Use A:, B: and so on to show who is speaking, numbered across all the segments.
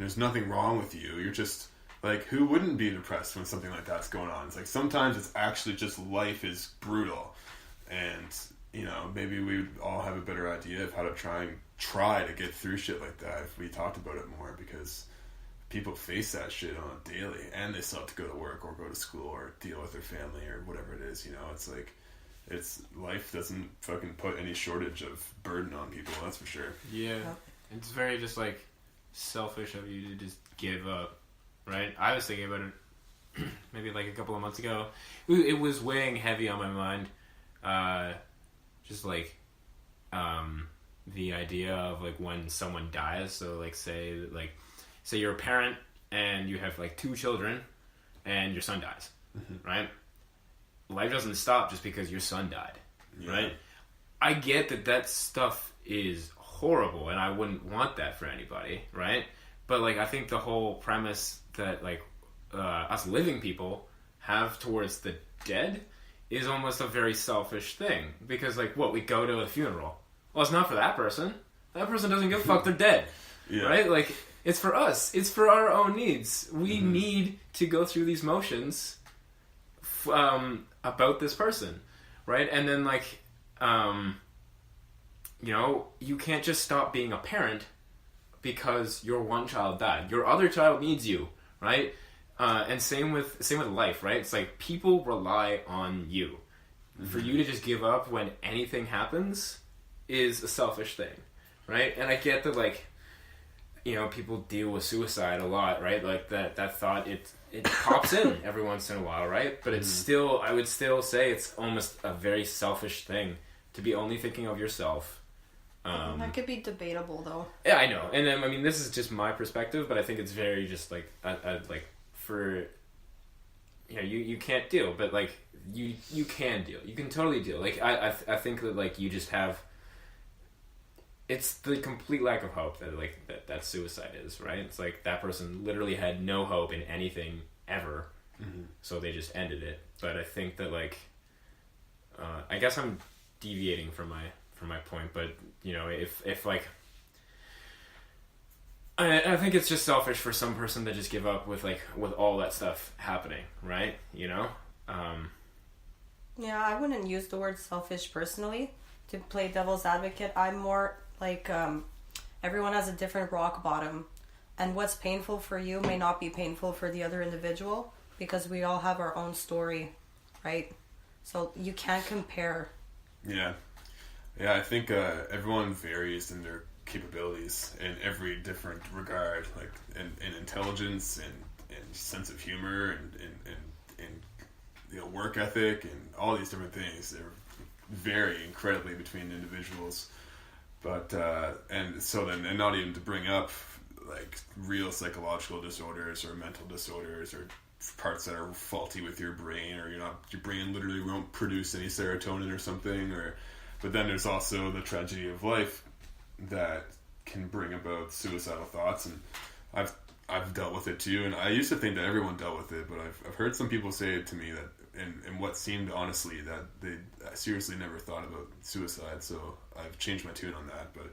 A: There's nothing wrong with you. You're just like, who wouldn't be depressed when something like that's going on? It's like sometimes it's actually just life is brutal, and you know, maybe we would all have a better idea of how to try to get through shit like that if we talked about it more, because people face that shit on a daily, and they still have to go to work or go to school or deal with their family or whatever it is. You know, it's like, life doesn't fucking put any shortage of burden on people, that's for sure.
B: Yeah, it's very just like selfish of you to just give up, right? I was thinking about it maybe like a couple of months ago. It was weighing heavy on my mind, just like the idea of like when someone dies. So like say you're a parent and you have like 2 children and your son dies, right? Life doesn't stop just because your son died, right? I get that stuff is horrible and I wouldn't want that for anybody, right? But like I think the whole premise that like us living people have towards the dead is almost a very selfish thing, because like what, we go to a funeral, well, it's not for that person. That person doesn't give a fuck, they're dead, right? Like, it's for us. It's for our own needs. We need to go through these motions about this person, right? And then, like, you know, you can't just stop being a parent because your one child died. Your other child needs you, right? And same with life, right? It's like people rely on you. For you to just give up when anything happens is a selfish thing, right? And I get that, like, you know, people deal with suicide a lot, right? Like that thought, it pops in every once in a while, right? But it's still, I would still say it's almost a very selfish thing to be only thinking of yourself.
C: That could be debatable, though.
B: Yeah, I know. And then, I mean, this is just my perspective, but I think it's very just like, like for, you know, you can't deal, but like you can deal. You can totally deal. Like I think that like you just have, it's the complete lack of hope that like that suicide is, right? It's like that person literally had no hope in anything ever, so they just ended it. But I think that like, I guess I'm deviating from my point, but you know, if like, I think it's just selfish for some person to just give up with all that stuff happening, right? You know?
C: Yeah, I wouldn't use the word selfish personally to play devil's advocate. I'm more like, everyone has a different rock bottom, and what's painful for you may not be painful for the other individual, because we all have our own story, right? So you can't compare.
A: Yeah, I think everyone varies in their capabilities in every different regard, like in intelligence and sense of humor and you know, work ethic and all these different things. They vary incredibly between individuals. But and so then, and not even to bring up like real psychological disorders or mental disorders or parts that are faulty with your brain, or your brain literally won't produce any serotonin or something, but then there's also the tragedy of life that can bring about suicidal thoughts, and I've dealt with it too, and I used to think that everyone dealt with it, but I've heard some people say it to me that in what seemed honestly that they seriously never thought about suicide, so I've changed my tune on that. But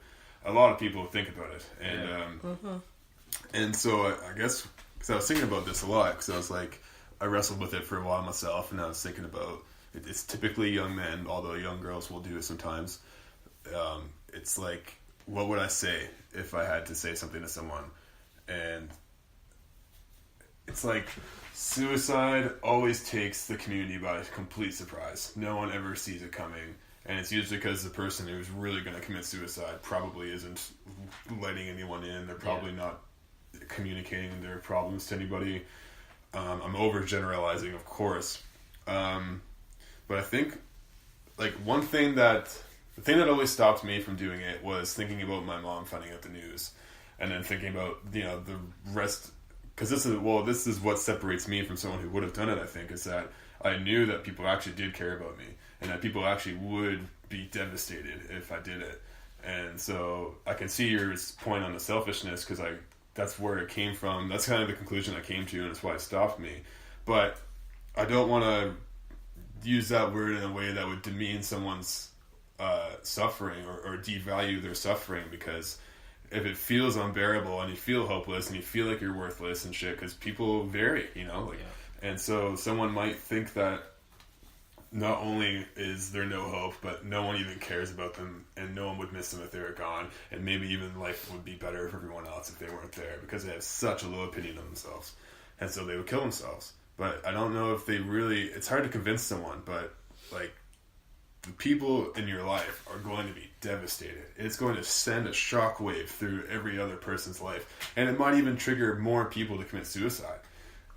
A: a lot of people think about it, and and so I guess because I was thinking about this a lot, because I was like, I wrestled with it for a while myself, and I was thinking about it's typically young men, although young girls will do it sometimes. It's like, what would I say if I had to say something to someone? And it's like, suicide always takes the community by complete surprise. No one ever sees it coming, and it's usually because the person who's really going to commit suicide probably isn't letting anyone in. They're probably not communicating their problems to anybody. I'm overgeneralizing, of course, but I think like the thing that always stopped me from doing it was thinking about my mom finding out the news, and then thinking about, you know, the rest. Because this is what separates me from someone who would have done it, I think, is that I knew that people actually did care about me, and that people actually would be devastated if I did it. And so I can see your point on the selfishness, because that's where it came from. That's kind of the conclusion I came to, and it's why it stopped me. But I don't want to use that word in a way that would demean someone's suffering or devalue their suffering, because if it feels unbearable and you feel hopeless and you feel like you're worthless and shit, because people vary, you know, like, and so someone might think that not only is there no hope, but no one even cares about them, and no one would miss them if they were gone, and maybe even life would be better for everyone else if they weren't there, because they have such a low opinion of themselves, and so they would kill themselves. But I don't know if they really, it's hard to convince someone, but like, the people in your life are going to be devastated. It's going to send a shockwave through every other person's life, and it might even trigger more people to commit suicide.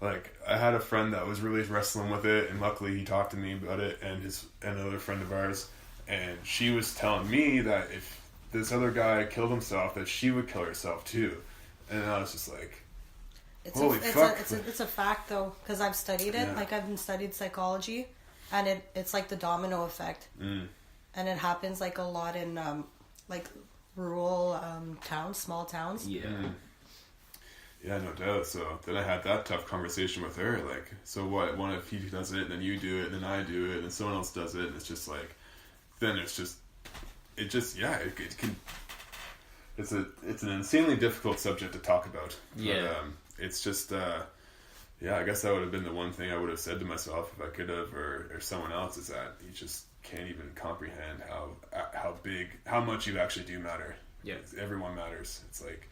A: Like, I had a friend that was really wrestling with it, and luckily he talked to me about it, and another friend of ours, and she was telling me that if this other guy killed himself, that she would kill herself too. And I was just like, holy fuck.
C: It's a fact though, because I've studied it.
A: Yeah.
C: Like, I've studied psychology, and it's like the domino effect. And it happens like a lot in like rural towns, small towns.
A: Yeah, no doubt. So then I had that tough conversation with her. Like, so what? What if he does it, and then you do it, and then I do it, and someone else does it, and it's just like, then it can. It's an insanely difficult subject to talk about.
B: Yeah.
A: But, it's just, yeah. I guess that would have been the one thing I would have said to myself if I could have, or someone else, is that you just can't even comprehend how much you actually do matter.
B: Yeah.
A: Everyone matters. It's like,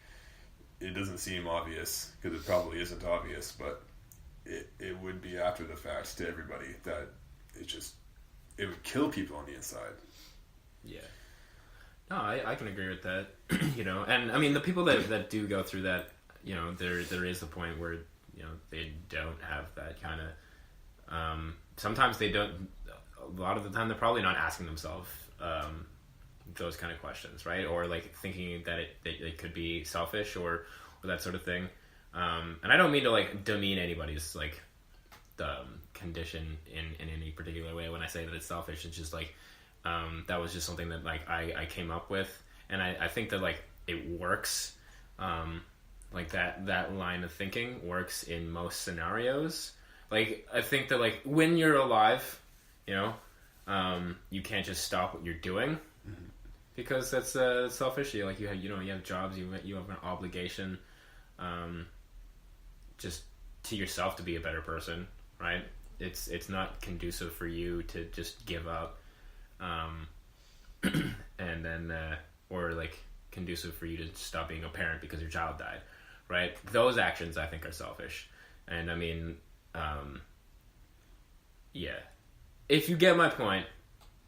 A: it doesn't seem obvious, because it probably isn't obvious, but it would be after the fact to everybody that it would kill people on the inside.
B: Yeah. No, I can agree with that. You know, and I mean, the people that do go through that, you know, there is a point where, you know, they don't have that kind of, sometimes they don't, a lot of the time they're probably not asking themselves those kind of questions, right? Or like thinking that it could be selfish or that sort of thing. And I don't mean to like demean anybody's like condition in any particular way when I say that it's selfish. It's just like that was just something that like I came up with, and I think that like it works. Like that line of thinking works in most scenarios. Like, I think that like when you're alive, you know, you can't just stop what you're doing. Because that's selfish. Like, you have jobs, you have an obligation, just to yourself to be a better person, right? It's not conducive for you to just give up, and then or like conducive for you to stop being a parent because your child died, right? Those actions I think are selfish, and I mean, yeah. If you get my point,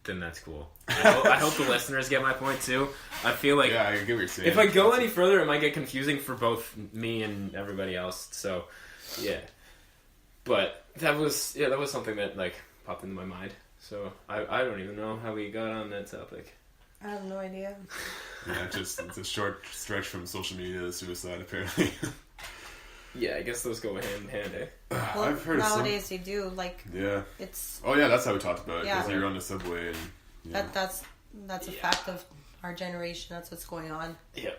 B: then that's cool. I hope the listeners get my point too. I feel like,
A: yeah, I get what you're saying.
B: If I go any further, it might get confusing for both me and everybody else. So, yeah. But that was something that like popped into my mind. So I don't even know how we got on that topic.
C: I have no idea.
A: Yeah, it's a short stretch from social media to suicide, apparently.
B: Yeah, I guess those go hand in hand, eh?
C: Well,
A: I've heard
C: nowadays they do, like,
A: yeah.
C: It's...
A: Oh yeah, that's how we talked about it.
C: Yeah.
A: Because you're on the subway and... Yeah.
C: That's a fact of our generation. That's what's going on.
B: Yeah.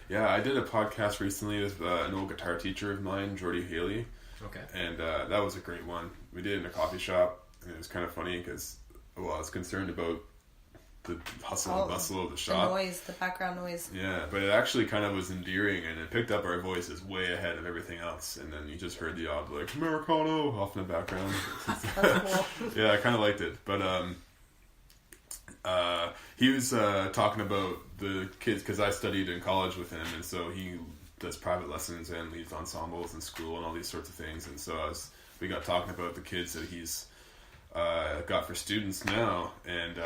A: Yeah, I did a podcast recently with an old guitar teacher of mine, Jordy Haley.
B: Okay.
A: And that was a great one. We did it in a coffee shop, and it was kind of funny because, well, I was concerned about the hustle and bustle of the shop.
C: The noise, the background noise.
A: Yeah, but it actually kind of was endearing, and it picked up our voices way ahead of everything else. And then you just heard the odd, like, Americano off in the background.
C: That's cool.
A: Yeah, I kind of liked it. But he was talking about the kids, because I studied in college with him, and so he does private lessons and leads ensembles in school and all these sorts of things. And so we got talking about the kids that he's got for students now, and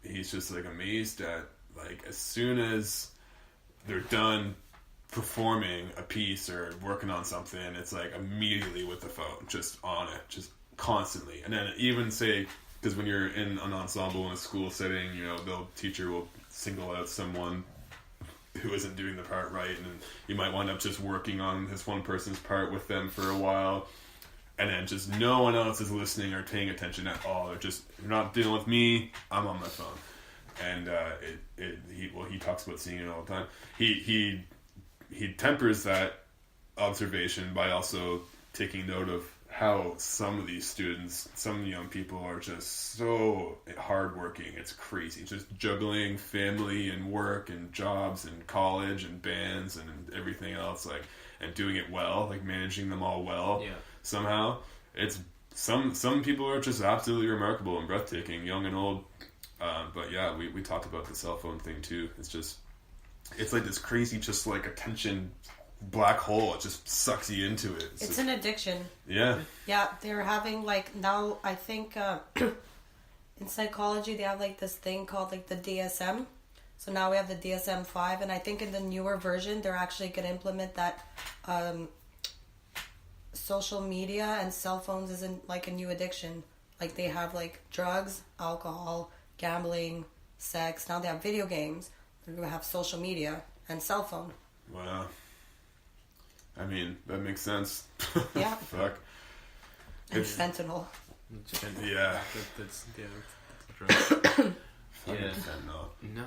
A: he's just like amazed at, like, as soon as they're done performing a piece or working on something, it's like immediately with the phone, just on it, just constantly. And then even say, because when you're in an ensemble in a school setting, you know, the teacher will single out someone who isn't doing the part right, and you might wind up just working on this one person's part with them for a while, and then just no one else is listening or paying attention at all. They're not dealing with me, I'm on my phone. And he talks about seeing it all the time. He tempers that observation by also taking note of how some of these students, some young people are just so hardworking. It's crazy. Just juggling family and work and jobs and college and bands and everything else, like, and doing it well, like managing them all well.
B: Yeah.
A: Somehow, it's some people are just absolutely remarkable and breathtaking, young and old. But yeah, we talked about the cell phone thing too. It's like this crazy, just like attention black hole. It just sucks you into it.
C: It's an addiction.
A: Yeah.
C: Yeah, they're having like now. I think in psychology they have like this thing called like the DSM. So now we have the DSM-5, and I think in the newer version they're actually going to implement that social media and cell phones isn't like a new addiction. Like they have like drugs, alcohol, gambling, sex. Now they have video games. They're going to have social media and cell phone.
A: Wow. I mean, that makes sense.
C: Yeah.
A: Fuck.
C: And fentanyl.
A: Yeah.
B: That's right.
A: Yeah.
B: No,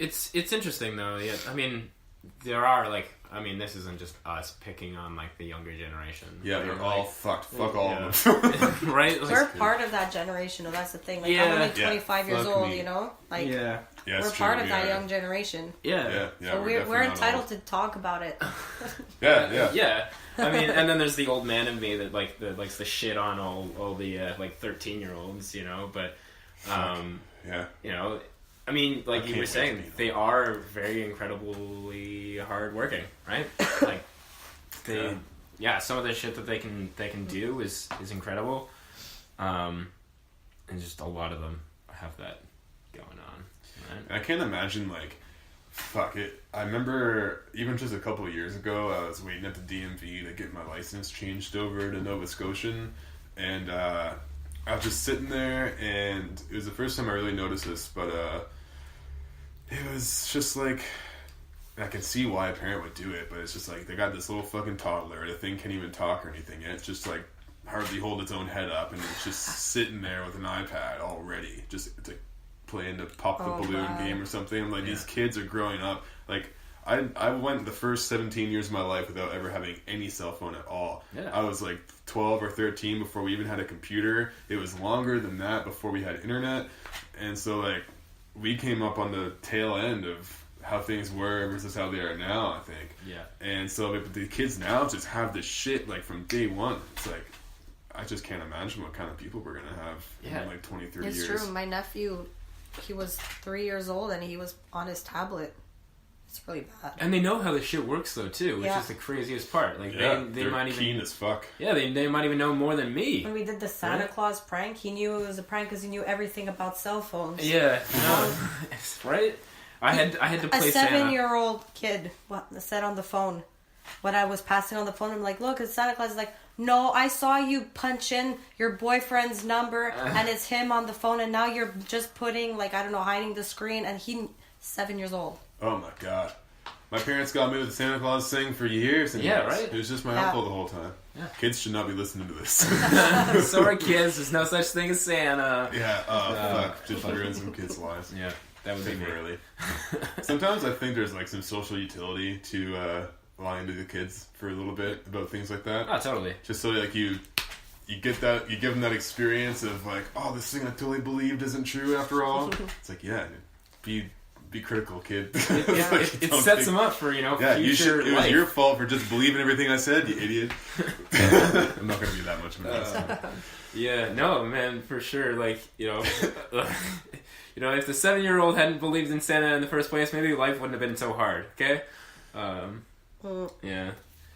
B: it's interesting though. Yeah, I mean, there are like, I mean, this isn't just us picking on like the younger generation.
A: Yeah, they're all
B: like,
A: fucked. Fuck all of them.
B: Right? Like,
C: We're part of that generation. Though. That's the thing. Like
B: Yeah.
C: I'm only 25 years
A: Fuck
C: old.
A: me.
C: You know, like
B: yeah,
C: we're part of that young generation.
B: yeah,
C: So we're entitled to talk about it.
A: Yeah.
B: I mean, and then there's the old man in me that likes to shit on all the like 13-year-olds, you know. But
A: Yeah.
B: you know, I mean, like you were saying, they are very incredibly hardworking, right? Like they, some of the shit that they can do is incredible, and just a lot of them have that going on. Right?
A: I can't imagine, like, fuck it. I remember even just a couple of years ago, I was waiting at the DMV to get my license changed over to Nova Scotian, and I was just sitting there, and it was the first time I really noticed this, but it was just like, I can see why a parent would do it, but it's just like, they got this little fucking toddler, the thing can't even talk or anything, and it's just like, hardly hold its own head up, and it's just sitting there with an iPad already, just to playing to pop the balloon game or something. I'm like, these kids are growing up. Like, I went the first 17 years of my life without ever having any cell phone at all.
B: Yeah.
A: I was like 12 or 13 before we even had a computer. It was longer than that before we had internet. And so, like, we came up on the tail end of how things were versus how they are now, I think.
B: Yeah.
A: And so, but the kids now just have this shit, like, from day one. It's like, I just can't imagine what kind of people we're going to have in, like, 20, 30
C: It's
A: years.
C: true. My nephew, he was 3 years old and he was on his tablet. It's really bad.
B: And they know how the shit works though too, which
C: Yeah.
B: is the craziest part. Like they
A: they're
B: might even
A: keen as fuck.
B: Yeah, they might even know more than me.
C: When we did the Santa Claus prank, he knew it was a prank because he knew everything about cell phones.
B: Yeah, no, right? I had to play
C: a
B: Santa.
C: 7-year-old kid said on the phone when I was passing on the phone. I'm like, look, it's Santa Claus. He's like, no, I saw you punch in your boyfriend's number and it's him on the phone, and now you're just putting, like, I don't know, hiding the screen. And he's 7 years old.
A: Oh my god. My parents got me with the Santa Claus thing for years and years.
B: Right?
A: It was just my uncle the whole time.
B: Yeah.
A: Kids should not be listening to this.
B: Sorry, kids. There's no such thing as Santa.
A: Yeah, fuck. Just ruin some kids' lives.
B: Yeah, that would be me.
A: Really. Sometimes I think there's, like, some social utility to lying to the kids for a little bit about things like that.
B: Oh, totally.
A: Just so, like, you get that, you give them that experience of, like, oh, this thing I totally believed isn't true after all. It's like, yeah, be critical, kid.
B: It sets them up for, future
A: it was
B: life.
A: your fault for just believing everything I said, you idiot. I'm not going to be that much of an asshole.
B: Yeah, no, man, for sure. Like, if the 7-year-old hadn't believed in Santa in the first place, maybe life wouldn't have been so hard. Okay. Yeah.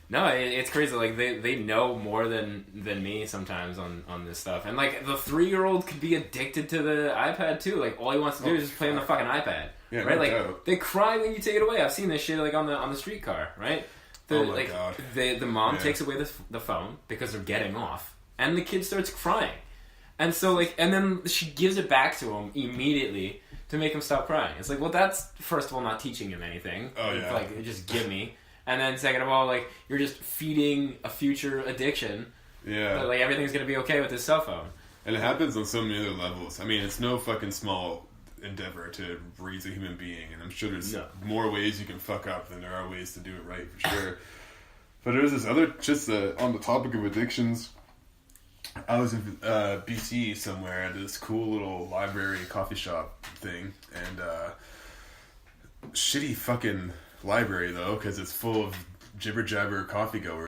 B: No, it's crazy. Like they know more than me sometimes on this stuff. And like the 3-year-old could be addicted to the iPad too. Like all he wants to do is just play on the fucking iPad.
A: Yeah,
B: right?
A: No
B: Like
A: doubt.
B: they cry when you take it away. I've seen this shit like on the streetcar, right?
A: Oh my God.
B: The mom takes away the phone because they're getting off, and the kid starts crying. And so and then she gives it back to him immediately to make him stop crying. It's like, well, that's first of all not teaching him anything.
A: Oh yeah.
B: It's like, just give me. And then second of all, like, you're just feeding a future addiction.
A: Yeah.
B: That, like, everything's gonna be okay with this cell phone.
A: And it happens on so many other levels. I mean, it's no fucking small endeavor to raise a human being, and I'm sure there's more ways you can fuck up than there are ways to do it right, for sure. But there's this other, just on the topic of addictions, I was in BC somewhere at this cool little library coffee shop thing, and shitty fucking library though, because it's full of jibber jabber coffee goers.